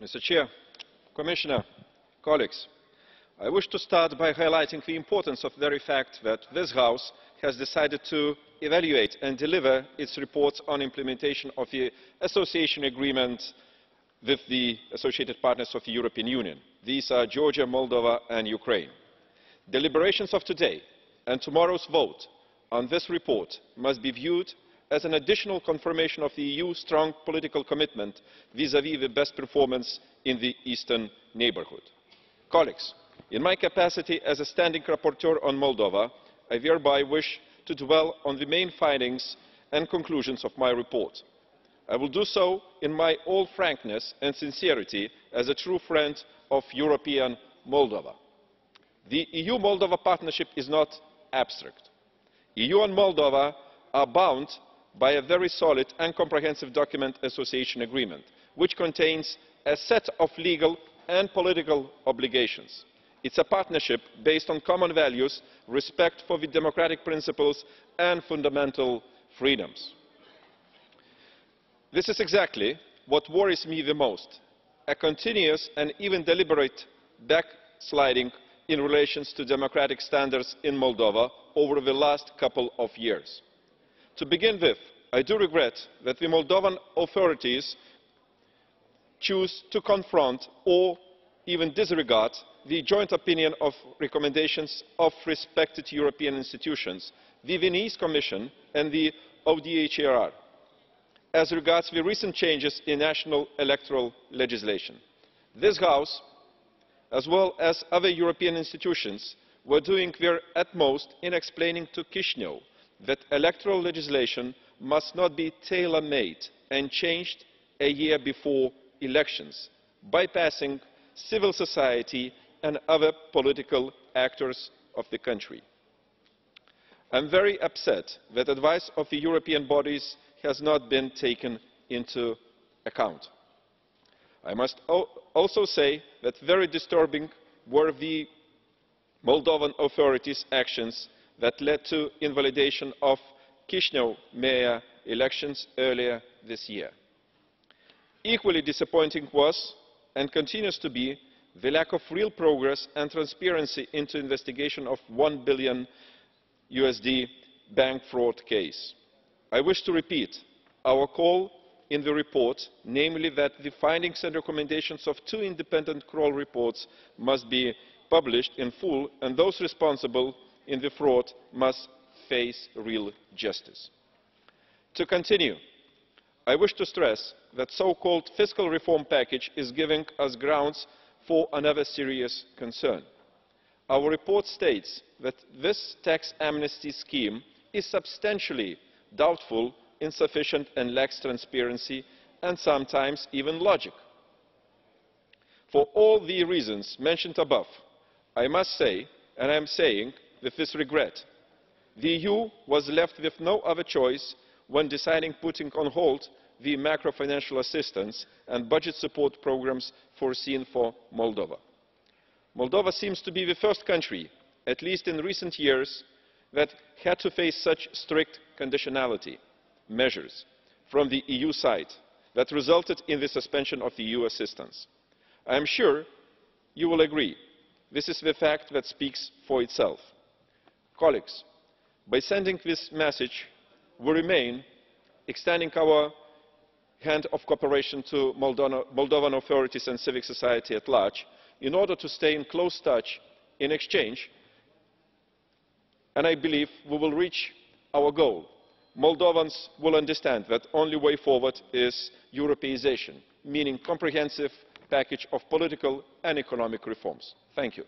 Mr. Chair, Commissioner, colleagues, I wish to start by highlighting the importance of the very fact that this House has decided to evaluate and deliver its reports on implementation of the association agreement with the associated partners of the European Union. These are Georgia, Moldova and Ukraine. Deliberations of today and tomorrow's vote on this report must be viewed as an additional confirmation of the EU's strong political commitment vis-à-vis the best performance in the Eastern neighbourhood. Colleagues, in my capacity as a standing rapporteur on Moldova, I thereby wish to dwell on the main findings and conclusions of my report. I will do so in all frankness and sincerity as a true friend of European Moldova. The EU-Moldova partnership is not abstract. EU and Moldova are bound by a very solid and comprehensive document, association agreement, which contains a set of legal and political obligations. It's a partnership based on common values, respect for the democratic principles and fundamental freedoms. This is exactly what worries me the most, a continuous and even deliberate backsliding in relation to democratic standards in Moldova over the last couple of years. To begin with, I do regret that the Moldovan authorities choose to confront or even disregard the joint opinion of recommendations of respected European institutions, the Venice Commission and the ODIHR, as regards the recent changes in national electoral legislation. This House, as well as other European institutions, were doing their utmost in explaining to Chișinău that electoral legislation must not be tailor-made and changed a year before elections, bypassing civil society and other political actors of the country. I am very upset that the advice of the European bodies has not been taken into account. I must also say that very disturbing were the Moldovan authorities' actions that led to invalidation of Chișinău mayor elections earlier this year. Equally disappointing was, and continues to be, the lack of real progress and transparency into investigation of $1 billion bank fraud case. I wish to repeat our call in the report, namely that the findings and recommendations of 2 independent Kroll reports must be published in full, and those responsible in the fraud must face real justice. To continue, I wish to stress that the so-called fiscal reform package is giving us grounds for another serious concern. Our report states that this tax amnesty scheme is substantially doubtful, insufficient and lacks transparency and sometimes even logic. For all the reasons mentioned above, I must say, and I am saying with this regret, the EU was left with no other choice when deciding putting on hold the macro-financial assistance and budget support programmes foreseen for Moldova. Moldova seems to be the first country, at least in recent years, that had to face such strict conditionality measures from the EU side that resulted in the suspension of the EU assistance. I am sure you will agree this is the fact that speaks for itself. Colleagues, by sending this message, we remain extending our hand of cooperation to Moldovan authorities and civic society at large in order to stay in close touch in exchange, and I believe we will reach our goal. Moldovans will understand that the only way forward is Europeisation, meaning a comprehensive package of political and economic reforms. Thank you.